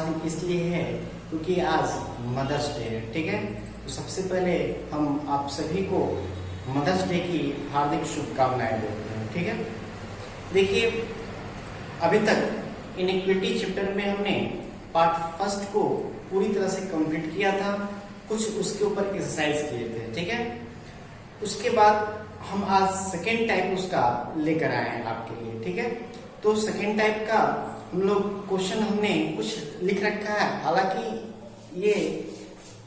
दिन इसलिए है क्योंकि आज मदर्स डे है। ठीक है, तो सबसे पहले हम आप सभी को मदर्स डे की हार्दिक शुभकामनाएं देते हैं। ठीक है, देखिए अभी तक इनइक्विटी चैप्टर में हमने पार्ट फर्स्ट को पूरी तरह से कंप्लीट किया था, कुछ उसके ऊपर एक्सरसाइज किए थे। ठीक है, उसके बाद हम आज सेकेंड टाइप उसका लेकर आए हैं आपके लिए। ठीक है, तो सेकेंड टाइप का हम लोग क्वेश्चन हमने कुछ लिख रखा है, हालांकि ये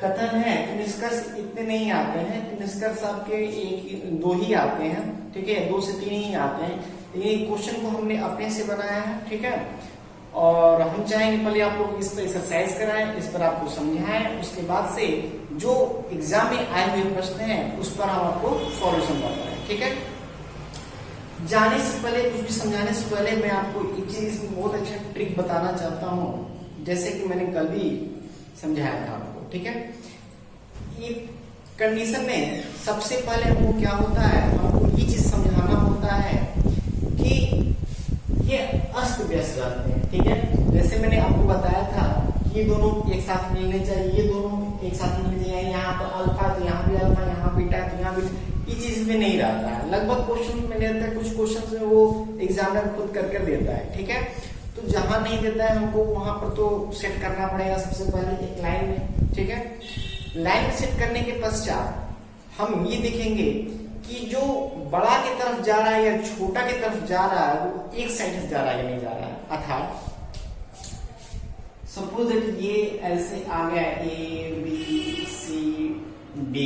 कथन है कि निष्कर्ष इतने नहीं आते हैं, कि निष्कर्ष आपके एक दो ही आते हैं। ठीक है, 2 से 3 ही आते हैं। ये क्वेश्चन को हमने अपने से बनाया है। ठीक है, और हम चाहेंगे पहले आप लोग इस पर एक्सरसाइज कराएं, इस पर आपको समझाएं, उसके बाद से जो एग्जाम में आए हुए प्रश्न हैं उस पर हम आपको सॉल्यूशन बताएं। ठीक है, जाने से पहले, कुछ भी समझाने से पहले मैं आपको एक चीज इसमें बहुत अच्छा ट्रिक बताना चाहता हूँ, जैसे कि मैंने कल भी समझाया था आपको। ठीक है, ये कंडीशन में सबसे पहले हमको क्या होता है, हमको ये चीज समझाना होता है कि ये अस्त व्यस्त रहते हैं। ठीक है, जैसे मैंने आपको बताया था कि ये दोनों एक साथ मिलने चाहिए, ये दोनों एक साथ मिलने चाहिए, यहाँ पर अल्फा तो यहाँ भी अल्फा, यहाँ बीटा तो यहाँ बीटा, ये चीज में नहीं रहता है। लगभग क्वेश्चन में रहता है, कुछ क्वेश्चन में वो एग्जामिनर खुद कर देता है। ठीक है, तो जहां नहीं देता है हमको वहां पर तो सेट करना पड़ेगा सबसे पहले एक लाइन में। ठीक है, लाइन में सेट करने के पश्चात हम ये देखेंगे कि जो बड़ा की तरफ जा रहा है या छोटा की तरफ जा रहा है वो एक साइड से जा रहा है या नहीं जा रहा है। अर्थात सपोज दैट ये ऐसे आ गया A B C D,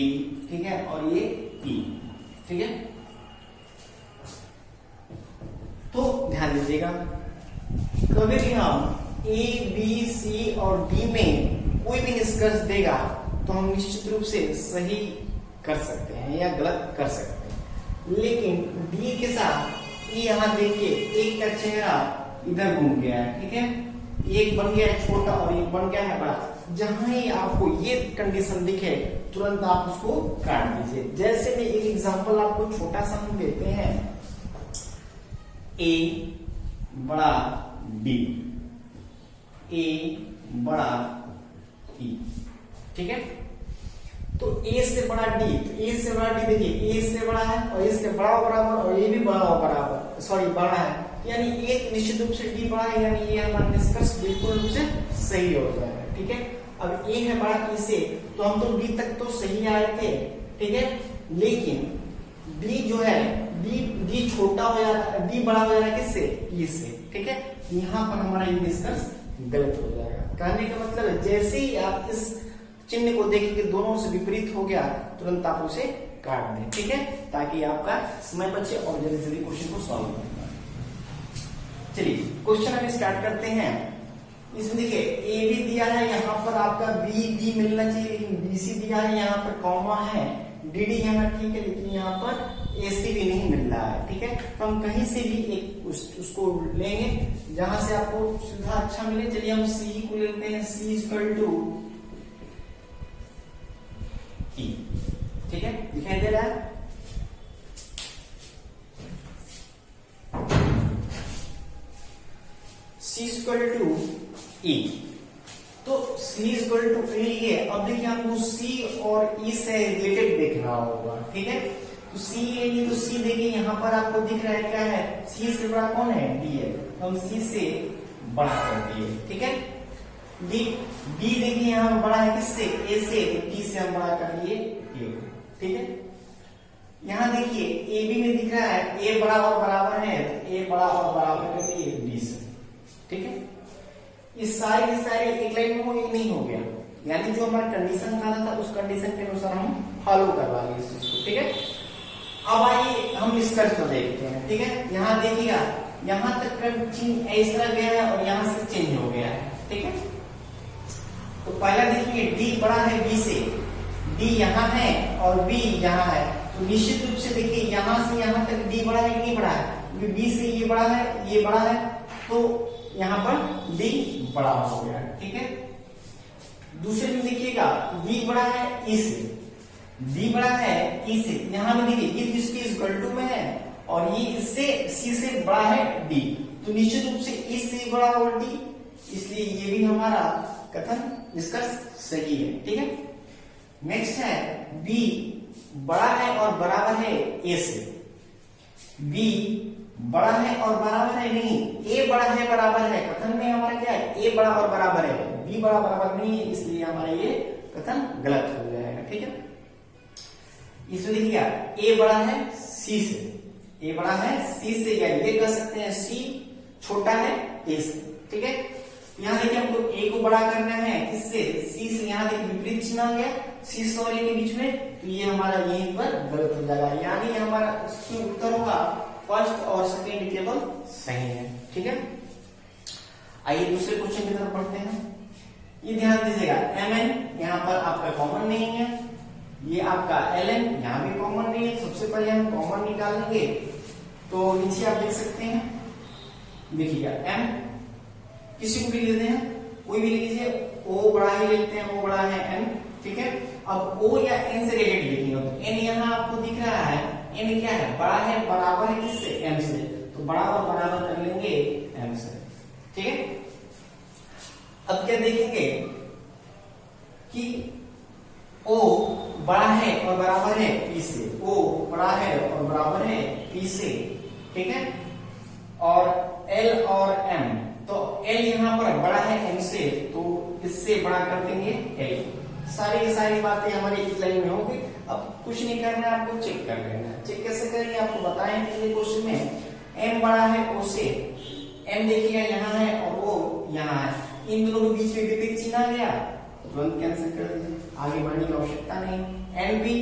ठीक है, और ये E। ठीक है, तो ध्यान दीजिएगा, कभी भी हम A B C और D में कोई भी निष्कर्ष देगा तो हम निश्चित रूप से सही कर सकते हैं या गलत कर सकते हैं, लेकिन D के साथ E यहां देखिए, एक का चेहरा इधर घूम गया है। ठीक है, एक बन गया है छोटा और एक बन गया है बड़ा। जहां ही आपको ये कंडीशन दिखे तुरंत आप उसको काट दीजिए। जैसे में एक एग्जांपल आपको छोटा सा हम देते हैं, A बड़ा D, A बड़ा E। ठीक है, तो A से बड़ा D, तो A से बड़ा D देखिए, A से बड़ा है और इसके बड़ा बराबर और ये भी बड़ा बराबर, सॉरी बड़ा है, यानी एक निश्चित रूप से D बड़ा है, यानी ये हमारा निष्कर्ष बिल्कुल रूप से सही हो जाएगा। ठीक है, अब A है बड़ा E से, तो हम तो D तक तो सही आए थे। ठीक है, लेकिन D जो है D छोटा हो जा रहा है, D बड़ा हो जा रहा है किससे, E से। ठीक है, यहाँ पर हमारा ये निष्कर्ष गलत हो जाएगा। कहने का मतलब है जैसे ही आप इस चिन्ह को देखेंगे दोनों से विपरीत हो गया, तुरंत आप उसे काट दें। ठीक है, ताकि आपका समय बचे और जल्दी जल्दी क्वेश्चन को सॉल्व करें। चलिए क्वेश्चन हम स्टार्ट करते हैं। इसमें देखिए ए बी दिया है, यहाँ पर आपका बी डी मिलना चाहिए, लेकिन बी सी दिया है, यहाँ पर कॉमा है, डी डी यहाँ ठीक है, लेकिन यहाँ पर ए सी भी नहीं मिल रहा है। ठीक है, तो हम कहीं से भी एक उसको लेंगे जहां से आपको सुविधा अच्छा मिले। चलिए हम सी को लेते हैं, सी इक्वल टू ई। ठीक है, दिखाई दे रहा है, C इक्वल टू E, तो C इक्वल टू E है। अब देखिए आपको C और E से रिलेटेड देखना होगा। ठीक है, तो C है, तो C देखिए यहाँ पर आपको दिख रहा है क्या है, C से बड़ा कौन है, D है, तो हम C से बड़ा कर दिए। ठीक है, D देखिए यहाँ पर बड़ा है किससे, A से, तो D से हम बड़ा कर दिए A। ठीक है, यहाँ देखिए AB में दिख रहा है A बड़ा और बराबर है, तो A बड़ा और बराबर कर दिए D से। ठीक है, इस सारे एक लाइन में हो, एक नहीं हो गया, यानी जो हमारा कंडीशन था उस कंडीशन के अनुसार हम फॉलो करवा लिए इस चीज को। ठीक है, अब आइए हम निष्कर्ष को देखते हैं। ठीक है, यहाँ देखिएगा, यहाँ तक का चिन्ह इस तरह गया है और यहाँ से चेंज हो गया है। ठीक है, तो पहला देखिए D बड़ा है B से, D यहाँ है और B यहाँ है, तो निश्चित रूप से देखिए यहाँ से यहाँ तक D बड़ा है कि नहीं बड़ा है, B से ये बड़ा है, ये बड़ा है, तो यहाँ पर D बड़ा हो गया। ठीक है, दूसरे में देखिएगा D बड़ा है E से, D बड़ा है E से, यहाँ में देखिए ये तो इसके इक्वल टू में है और ये इससे C से बड़ा है D, तो निश्चित रूप से E से बड़ा और D, इसलिए ये भी हमारा कथन निष्कर्ष सही है। ठीक है, नेक्स्ट है बी बड़ा है और बराबर है ए से। बी बड़ा है और बराबर है नहीं, ए बड़ा है बराबर है। कथन में हमारा क्या है, ए बड़ा और बराबर है, बी बड़ा बराबर नहीं है, इसलिए हमारा ये कथन गलत हो जाएगा। ठीक है, इसमें देखिएगा ए बड़ा है सी से, ए बड़ा है सी से, या ये कह सकते हैं सी छोटा है ए से। ठीक है, यहाँ देखिए हमको ए को बड़ा करना है किससे, सी से। यहाँ देखिए विपरीत चिन्ह आ गया सी से और ए के बीच में, तो ये हमारा यहीं पर गलत हो जाएगा, यानी हमारा उसकी उत्तर होगा फर्स्ट और सेकेंड केवल सही है। ठीक है, आइए दूसरे क्वेश्चन की तरफ बढ़ते हैं। ये ध्यान दीजिएगा mn यहाँ पर आपका कॉमन नहीं है, ये आपका ln यहाँ भी कॉमन नहीं है। सबसे पहले हम कॉमन निकालेंगे, तो नीचे आप देख सकते हैं, देखिएगा m किसी को भी लेते हैं, कोई भी लीजिए, o बड़ा ही लेते हैं, o बड़ा है n। ठीक है, अब o या n से रिलेटेड लिखेंगे, तो n यहाँ आपको दिख रहा है, n क्या है, बड़ा है बराबर है किससे, m से, तो बड़ा और बराबर कर लेंगे m से। ठीक है, अब क्या देखेंगे कि o बड़ा है और बराबर है p से, o बड़ा है और बराबर है p से। ठीक है, और l और m, तो l यहाँ पर बड़ा है m से, तो इससे बड़ा कर देंगे l। सारी की सारी बातें हमारी इस लाइन में होंगी। अब कुछ नहीं करना है, आपको चेक कर लेना है। चेक कैसे करेंगे आपको बताएं पिछले क्वेश्चन में, m बड़ा है o से, m देखिएगा यहाँ है और o यहाँ है, इन दोनों के बीच में विपरीत चिन्ह आ गया, तुरंत कैंसिल कर दीजिए, आगे बढ़ने की आवश्यकता नहीं। n भी,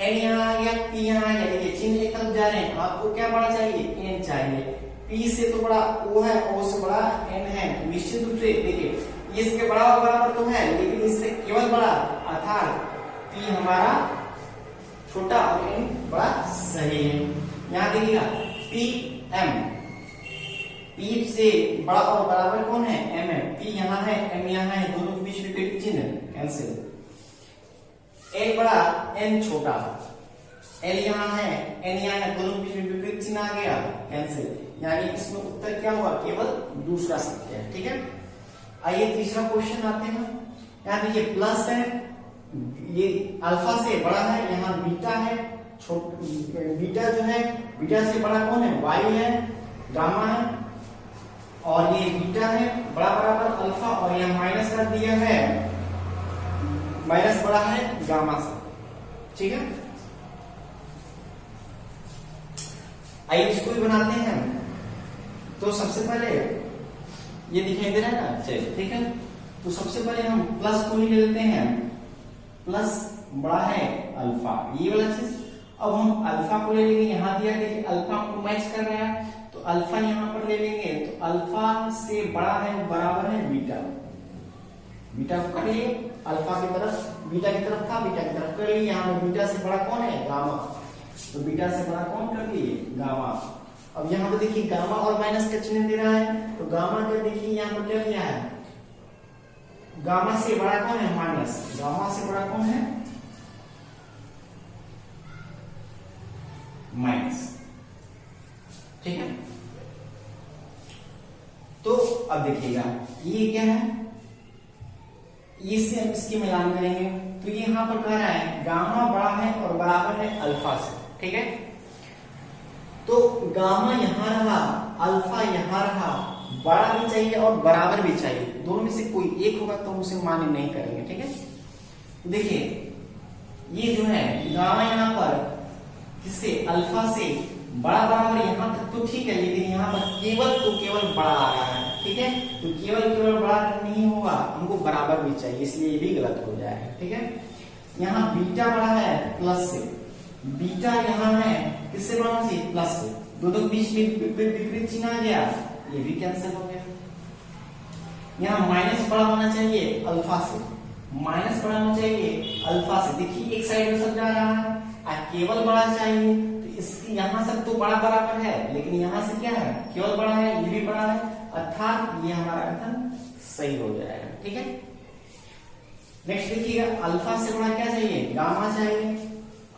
n यहाँ आ गया, p यहाँ आ गया, देखिए चिन्ह एक तरफ जा रहे हैं, आपको क्या बड़ा चाहिए, n चाहिए। p से तो बड़ा o है, o से बड़ा n है, निश्चित रूप से देखिए इसके बड़ा और बराबर तो है, लेकिन इससे केवल बड़ा, अर्थात p हमारा छोटा और n बड़ा सही है। यहाँ देखिएगा p m, p से बड़ा और बराबर कौन है, m है, p यहाँ है m यहाँ है, दोनों के बीच विपरीत चिन्ह कैंसिल। l बड़ा n छोटा, l यहाँ है n यहाँ है, दोनों के बीच में विपरीत चिन्ह आ गया कैंसिल, यानी इसमें उत्तर क्या हुआ, केवल दूसरा सत्य है। ठीक है, आइए तीसरा क्वेश्चन आते हैं। यहाँ देखिए प्लस है, ये अल्फा से बड़ा है, यहाँ बीटा है, बीटा जो है, बीटा से बड़ा कौन है, वाई है, गामा है, और ये बीटा है बड़ा बराबर अल्फा, और यहाँ माइनस कर दिया है, माइनस बड़ा है गामा से। ठीक है, आइए इसको भी बनाते हैं। तो सबसे पहले ये दिखाई दे रहा है ना, चलिए ठीक है, तो सबसे पहले हम प्लस को ही ले लेते हैं, प्लस बड़ा है अल्फा, ये वाला चीज। अब हम अल्फा को ले लेंगे, यहाँ दिया देखिए अल्फा को मैच कर रहा है, तो अल्फा यहाँ पर ले लेंगे, तो अल्फा से बड़ा है बराबर है बीटा, बीटा को कर लिए अल्फा की तरफ, बीटा की तरफ था, बीटा की तरफ कर लिए, यहाँ बीटा से बड़ा कौन है, गामा, तो बीटा से बड़ा कौन कर लिए, गामा। अब यहाँ पे देखिए गामा और माइनस का चिन्ह दे रहा है, तो गामा का देखिए यहाँ पर क्या लिया है, गामा से बड़ा कौन है, माइनस, गामा से बड़ा कौन है, माइनस। ठीक है, तो अब देखिएगा ये क्या है, इससे हम इसकी मिलान करेंगे, तो ये यहाँ पर कह रहा है गामा बड़ा है और बराबर है अल्फा से। ठीक है, तो गामा यहाँ रहा, अल्फा यहाँ रहा, बड़ा भी चाहिए और बराबर भी चाहिए, दोनों में से कोई एक होगा तो हम उसे मान्य नहीं करेंगे। ठीक है, देखिए ये जो है गामा यहाँ पर किससे, अल्फा से बड़ा बराबर, यहाँ तक तो ठीक है, लेकिन यहाँ पर केवल तो केवल बड़ा आ रहा है। ठीक है, तो केवल बड़ा नहीं होगा, हमको बराबर भी चाहिए, इसलिए ये भी गलत हो जाएगा। ठीक है, यहाँ बीटा बड़ा है प्लस से, बीटा यहाँ है किससे बड़ा से, प्लस से, दोनों के बीच में विपरीत चिन्ह आ गया, ये भी कैंसिल हो गया। यहाँ माइनस बड़ा होना चाहिए अल्फा से, माइनस बड़ा होना चाहिए अल्फा से, देखिए एक साइड में सब जा रहा है, केवल बड़ा चाहिए, तो इसकी यहाँ से तो बड़ा बराबर है, लेकिन यहाँ से क्या है, केवल बड़ा है, ये भी बड़ा है, अर्थात ये हमारा कथन सही हो जाएगा। ठीक है, नेक्स्ट देखिएगा अल्फा से बड़ा क्या चाहिए, गामा चाहिए,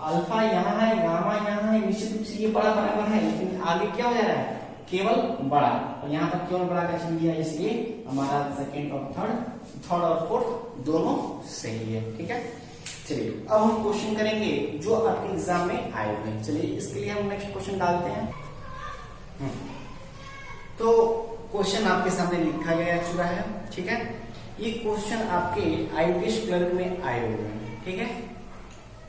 अल्फा यहाँ है, गामा यहाँ है, निश्चित रूप से ये बड़ा बराबर है, लेकिन आगे क्या हो जा रहा है, केवल बड़ा, और यहाँ पर केवल बड़ा का चिन्ह दिया, इसलिए हमारा सेकंड और थर्ड और फोर्थ दोनों सही है। ठीक है, चलिए अब हम क्वेश्चन करेंगे जो आपके एग्जाम में आए हुए हैं। चलिए इसके लिए हम नेक्स्ट क्वेश्चन डालते हैं। तो क्वेश्चन आपके सामने लिखा गया चुका है। ठीक है, ये क्वेश्चन आपके आईपीएस क्लर्क में आए हुए हैं। ठीक है,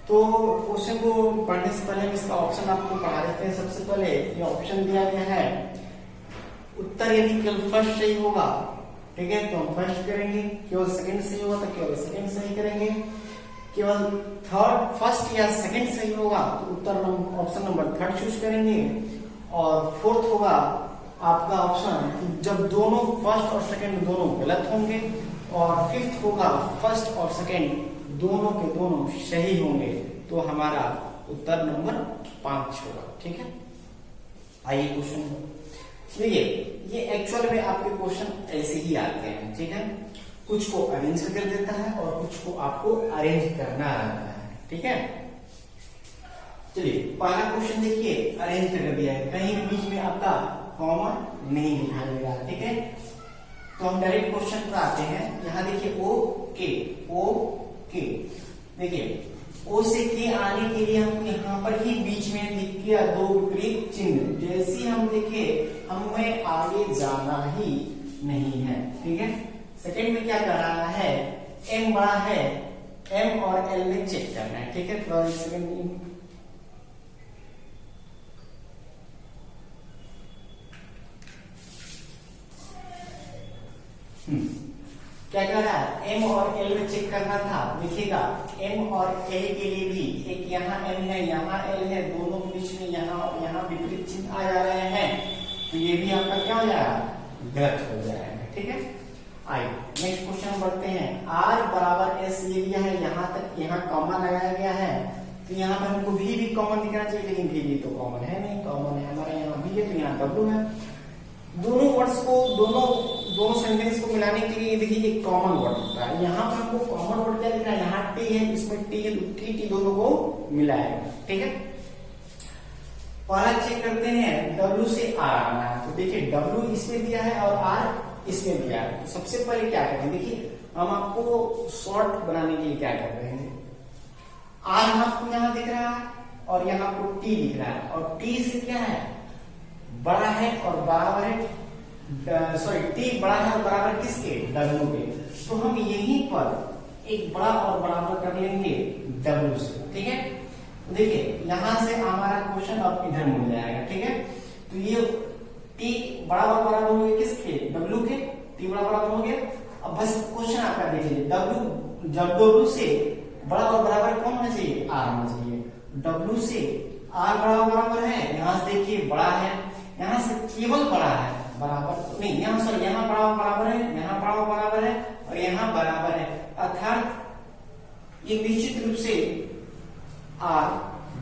तो क्वेश्चन को पढ़ने से पहले हम इसका ऑप्शन आपको पढ़ा देते हैं। सबसे पहले ये ऑप्शन दिया गया है, उत्तर यदि केवल फर्स्ट सही होगा, ठीक है, तो हम फर्स्ट करेंगे, केवल सेकंड सही होगा तो केवल सेकंड सही करेंगे, केवल थर्ड फर्स्ट या सेकंड सही होगा तो उत्तर ऑप्शन नंबर थर्ड चूज करेंगे, और फोर्थ होगा आपका ऑप्शन जब दोनों फर्स्ट और सेकंड दोनों गलत होंगे, और फिफ्थ होगा फर्स्ट और सेकंड दोनों के दोनों सही होंगे, तो हमारा उत्तर नंबर 5 होगा। ठीक है, आइए क्वेश्चन देखिए, ये एक्चुअल में आपके क्वेश्चन ऐसे ही आते हैं। ठीक है, कुछ को अरेंज कर देता है और कुछ को आपको अरेंज करना रहता है। ठीक है, चलिए पहला क्वेश्चन देखिए, अरेंज कर दिया है, कहीं बीच में आपका कॉमा नहीं दिखाई दे रहा। ठीक है, तो हम डायरेक्ट क्वेश्चन पर आते हैं। यहाँ देखिए ओ के देखिए, ओ से के आने के लिए हम यहाँ पर ही बीच में लिख दिया दो विपरीत चिन्ह, जैसे हम देखे हमें आगे जाना ही नहीं है। ठीक है, सेकंड में क्या कर रहा है, एम बड़ा है, एम और एल में चेक करना है। ठीक है, थोड़ा सेकंड क्या कर रहा है, एम और एल में चेक करना था। देखिएगा एम और एल के लिए भी एक यहाँ एम है, यहाँ एल है, दोनों के बीच में यहाँ और यहाँ विपरीत चिन्ह आ जा रहे हैं, तो ये भी आपका क्या हो जाएगा, गलत हो जाएगा। ठीक है, आइए नेक्स्ट क्वेश्चन बढ़ते हैं। आर बराबर एस ये दिया है, यहाँ तक यहाँ कॉमन लगाया गया है, तो यहाँ पर हमको भी कॉमन दिखना चाहिए, लेकिन भी तो कॉमन है नहीं, कॉमन है हमारे यहाँ भी है, तो यहाँ डब्ल्यू है। दोनों वर्ड्स को दोनों सेंटेंस को मिलाने के लिए देखिए एक कॉमन वर्ड होता है। यहाँ पर हमको कॉमन वर्ड क्या दिख रहा है, यहाँ टी है, इसमें टी है, तो टी दोनों को मिलाएगा। ठीक है, पहला चेक करते हैं, डब्ल्यू से आर आना है, तो देखिए डब्ल्यू इसमें दिया है और आर इसमें दिया है। तो सबसे पहले क्या करें, देखिए हम आपको शॉर्ट बनाने के लिए क्या कर रहे हैं, आर आपको यहाँ दिख रहा है और यहाँ आपको टी दिख रहा है, और टी से क्या है, बड़ा है और बराबर है, सॉरी टी बड़ा है और बराबर किसके, डब्ल्यू के, तो हम यहीं पर एक बड़ा और बराबर कर लेंगे डब्ल्यू से। ठीक है, तो देखिए यहां से हमारा क्वेश्चन अब इधर मुड़ जाएगा। ठीक है, तो ये टी बड़ा और बराबर हो गया किसके, डब्ल्यू के, टी बड़ा बराबर हो गया। अब बस क्वेश्चन आपका देखिए, डब्ल्यू जब डब्ल्यू से बड़ा और बराबर कौन होना चाहिए, आर होना चाहिए। डब्ल्यू से आर बड़ा और बराबर है, यहाँ से देखिए बड़ा है, यहाँ से केवल बड़ा है, बराबर नहीं, यहाँ सॉरी यहाँ बड़ा और बराबर है, यहाँ बड़ा और बराबर है, और यहाँ बराबर है, अर्थात ये निश्चित रूप से आर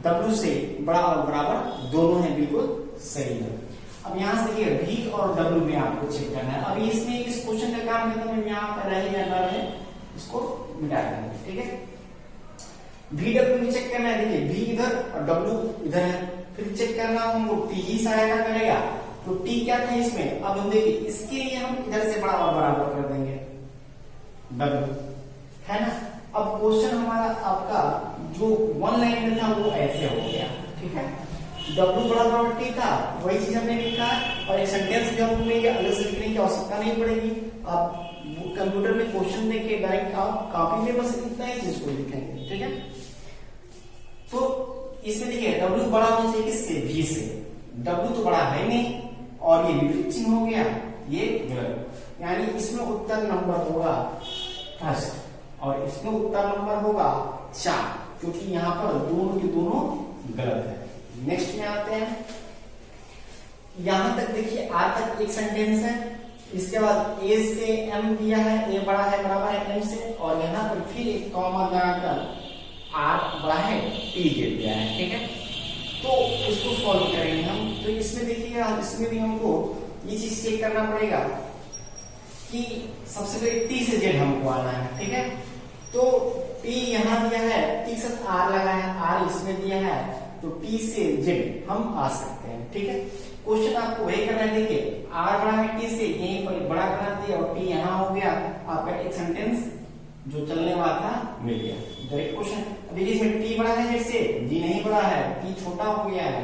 डब्ल्यू से बड़ा और बराबर दोनों है, बिल्कुल सही है। अब यहाँ से देखिए भी और डब्ल्यू में आपको चेक करना है। अब इसमें इस क्वेश्चन का काम खत्म है, यहाँ पर रह या न रहे इसको मिटा देंगे। ठीक है, भी डब्ल्यू भी चेक करना है, देखिए भी इधर और डब्ल्यू इधर है, फिर चेक करना हमको टी ही सहायता करेगा, तो टी क्या था इसमें, अब हम देखिए इसके लिए हम इधर से बड़ा और बराबर कर देंगे डब्ल्यू, है ना। अब क्वेश्चन हमारा आपका जो वन लाइन में था वो ऐसे हो गया। ठीक है, डब्ल्यू बड़ा बराबर टी था, वही चीज हमने लिखा, और एक सेंटेंस भी हमने अलग से लिखने की आवश्यकता नहीं पड़ेगी। आप कंप्यूटर में क्वेश्चन देके डायरेक्ट आप कॉपी में बस इतना ही चीज को लिखेंगे। ठीक है, तो इसमें देखिए डब्ल्यू बड़ा होना चाहिए किससे, भी से, डब्ल्यू तो बड़ा है नहीं, और ये विपरीत चिन्ह हो गया, ये गलत, यानी इसमें उत्तर नंबर होगा फर्स्ट, और इसमें उत्तर नंबर होगा 4, क्योंकि यहाँ पर दोनों के दोनों गलत है। नेक्स्ट में आते हैं, यहां तक देखिए आर तक एक सेंटेंस है, इसके बाद ए से एम दिया है, ए बड़ा है बराबर है एम से, और यहाँ पर फिर एक कॉमा लगाकर आर बड़ा है टी दे दिया है। ठीक है, तो इसको सॉल्व करेंगे हम। तो इसमें देखिएगा, इसमें भी हमको ये चीज चेक करना पड़ेगा कि सबसे पहले टी से जेड हमको आना है। ठीक है, तो टी यहाँ दिया है, टी के साथ आर लगा है, आर इसमें दिया है, तो टी से जेड हम आ सकते हैं। ठीक है, क्वेश्चन आपको वही करना है। देखिए आर बड़ा है टी से, यहीं पर बड़ा बना दिया और टी यहाँ हो गया, आपका एक सेंटेंस जो चलने वाला था मिल गया, डायरेक्ट क्वेश्चन। अब देखिए इसमें टी बड़ा है जेड से, जी नहीं बड़ा है, टी छोटा हो गया है,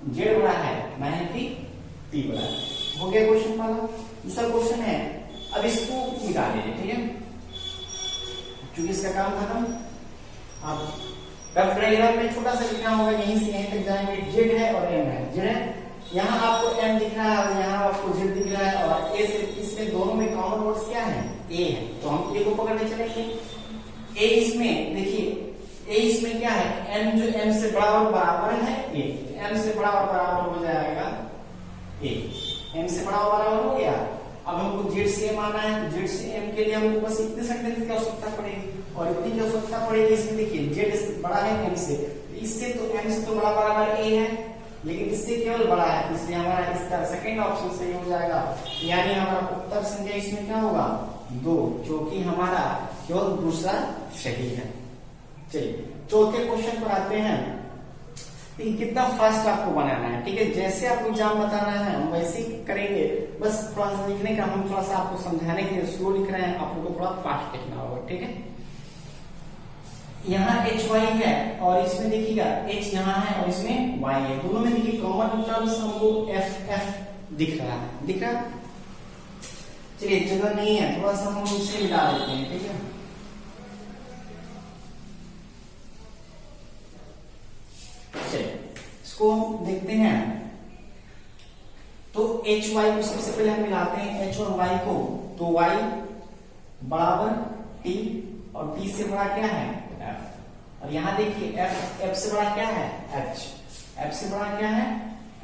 जेड बड़ा है, नहीं कि टी बड़ा है, हो गया क्वेश्चन वाला। दूसरा क्वेश्चन है, अब इसको निकालिए, ठीक है, क्योंकि इसका काम खत्म। अब रफ डायग्राम में छोटा सा लिखना होगा, यहीं से यहीं तक जाएंगे, जेड है और एम है, जेड है, यहाँ आपको एम दिख रहा है और यहाँ आपको जेड दिख रहा है, और ए से इसमें दोनों में कॉमन वर्ड्स क्या है, ए है, तो हम ए को पकड़ने चलेंगे। ए इसमें देखिए, ए इसमें क्या है, एम जो एम से बड़ा और बराबर है ए, एम से बड़ा और बराबर हो जाएगा ए, एम से बड़ा और बराबर हो गया। अब हमको जेड से एम आना है, तो जेड से एम के लिए हमको बस इतने सेंटेंस की आवश्यकता पड़ेगी, और इतनी की आवश्यकता पड़ेगी। इसमें देखिए जेड बड़ा है एम से, इससे तो एम से तो बड़ा बराबर ए है, लेकिन इससे केवल बड़ा है, इसलिए हमारा इसका सेकंड ऑप्शन सही हो जाएगा, यानी हमारा उत्तर संख्या इसमें क्या होगा, 2, क्योंकि हमारा केवल दूसरा सही है। चलिए चौथे क्वेश्चन पर आते हैं। कितना फास्ट आपको बनाना है, ठीक है, जैसे आपको एग्जाम बताना है हम वैसे ही करेंगे, बस थोड़ा सा लिखने का हम थोड़ा सा आपको समझाने के लिए स्लो लिख रहे हैं, आप लोगों को थोड़ा फास्ट लिखना होगा, ठीक है। यहाँ एच वाई है और इसमें देखिएगा एच यहाँ है और इसमें वाई है, दोनों में देखिए कॉमन टर्म्स हमको एफ एफ दिख रहा है, दिख रहा। चलिए जगह नहीं है, थोड़ा सा हम इसे मिला देते हैं, ठीक है। चलिए इसको हम देखते हैं, तो एच वाई को सबसे पहले हम मिलाते हैं, एच और वाई को, तो वाई बराबर टी और टी से बड़ा क्या है एफ, और यहाँ देखिए एफ, एफ से बड़ा क्या है एच, एफ से बड़ा क्या है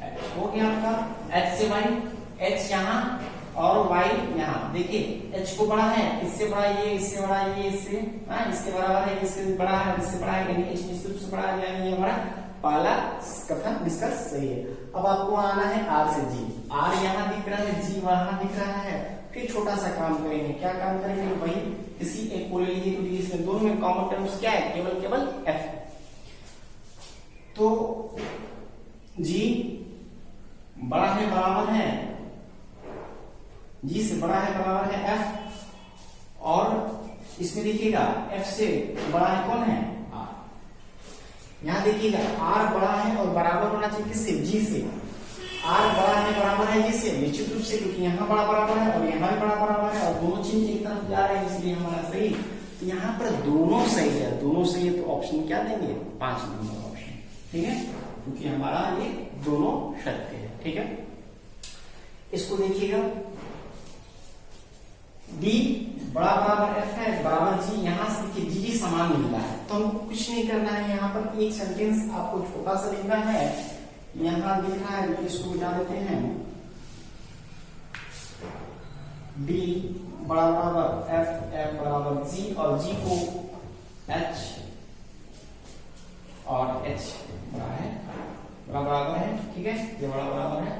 एच, हो गया आपका एच से वाई, एच यहाँ और वाई यहाँ। देखिए एच को बड़ा है, इससे बड़ा ये, इससे बड़ा ये, इससे इसके बराबर है, इससे बड़ा है, इससे बड़ा है, यानी एच निश्चित से बड़ा है, यानी ये हमारा पहला कथन डिस्कस सही है। अब आपको आना है आर से जी, आर यहाँ दिख रहा है, जी वहां दिख रहा है, फिर छोटा सा काम करेंगे, क्या काम करेंगे, वही किसी एक को ले लीजिए, क्योंकि इसमें दोनों में कॉमन टर्म्स क्या है, केवल केवल एफ। तो जी बड़ा है बराबर है, जी से बड़ा है बराबर है एफ, और इसमें देखिएगा एफ से बड़ा है कौन है आर। यहां देखिएगा आर बड़ा है और बराबर होना चाहिए किससे, जी से, आर बड़ा है बराबर है जी से, निश्चित रूप से, क्योंकि यहाँ बड़ा बराबर है और यहाँ भी बड़ा बराबर है और दोनों चिन्ह एक तरफ जा रहे हैं, इसलिए हमारा सही। तो यहाँ पर दोनों सही है, दोनों सही है, तो ऑप्शन क्या देंगे, 5 नंबर ऑप्शन, ठीक है, क्योंकि हमारा ये दोनों सत्य है, ठीक है। इसको देखिएगा डी बड़ा बराबर एफ है बराबर जी, यहां से देखिए जी जी समान मिल रहा है, तो हमको कुछ नहीं करना है, यहाँ पर एक सेंटेंस आपको छोटा सा लिखना है, यहां दिख रहा है, इसको मिटा देते हैं, डी बड़ा बराबर एफ, एफ बराबर जी, और जी को एच और एच बड़ा है बड़ा बराबर है, ठीक है, ये बड़ा बराबर है,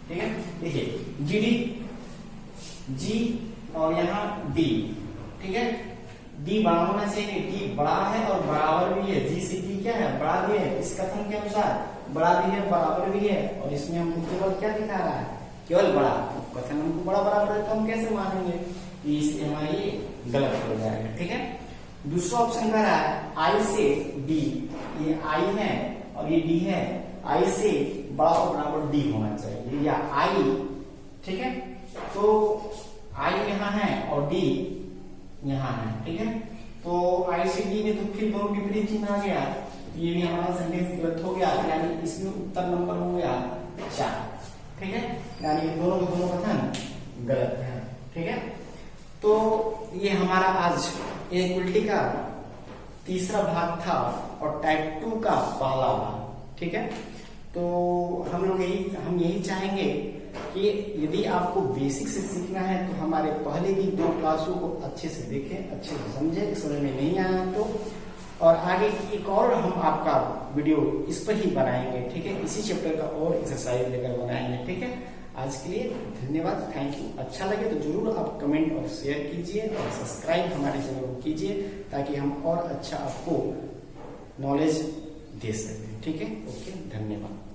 ठीक है। देखिए जी डी जी और यहाँ डी, ठीक है, डी बड़ा होना चाहिए, डी बड़ा है और बराबर भी है, जी से डी क्या है, बड़ा भी है, इस कथन के अनुसार बड़ा भी है बराबर भी है, और इसमें हमको केवल क्या दिखा रहा है, केवल बड़ा, कथन हमको बड़ा बराबर है, तो हम कैसे मानेंगे, इसलिए हमारा ये गलत हो जाएगा, ठीक है। दूसरा ऑप्शन कह रहा है आई से डी, ये आई है और ये डी है, आई से बड़ा और बराबर डी होना चाहिए, या आई, ठीक है, तो आई यहाँ है और डी यहाँ है, ठीक है, तो आई से डी में तो फिर दोनों विपरीत चिन्ह आ गया, ये भी हमारा सेंटेंस गलत हो गया, यानी इसमें उत्तर नंबर हो गया 4, ठीक है, यानी दोनों के दोनों कथन गलत है, ठीक है। तो ये हमारा आज इनइक्वालिटी का तीसरा भाग था और टाइप 2 का पहला भाग, ठीक है। तो हम यही चाहेंगे कि यदि आपको बेसिक से सीखना है तो हमारे पहले भी 2 क्लासों को अच्छे से देखें, अच्छे से समझें, समझ में नहीं आया तो, और आगे एक और हम आपका वीडियो इस पर ही बनाएंगे, ठीक है, इसी चैप्टर का और एक्सरसाइज लेकर बनाएंगे, ठीक है। आज के लिए धन्यवाद, थैंक यू। अच्छा लगे तो जरूर आप कमेंट और शेयर कीजिए और सब्सक्राइब हमारे चैनल को कीजिए, ताकि हम और अच्छा आपको नॉलेज दे सकें, ठीक है। ओके, धन्यवाद।